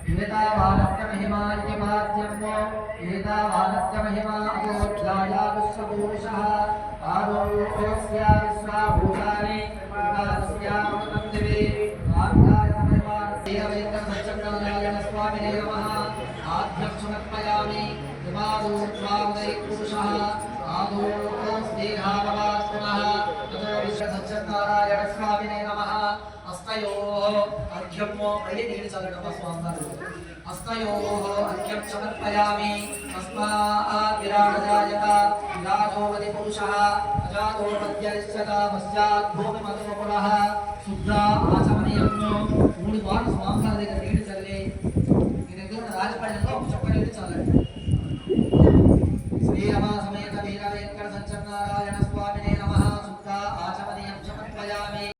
एतावानस्य महिमान्यमाद्यम्यो एतावानस्य महिमा अगोध्यायाविश्वपूरुषः आदोऽस्य विश्वाभूषाणि उपास्यामृतं दिवे आज्ञाय समर्पणस्य स्वामिने नमः आद्यं समर्पयामि हिमादोत्वावदै पुरुषः आदोस्तेहाभवात्मनः ततो विश्वसत्यनारायण स्वामिने नमः अस्तयोः अर्घ्यमो प्रयनीति चलनमस्वामि अस्तयोः अर्घ्यं समर्पयामि तस्मात् विराजयायत विराजोवति पुरुषः अजातो मध्यरिष्यता पश्चात् भूमिमधुपुरः शुद्धा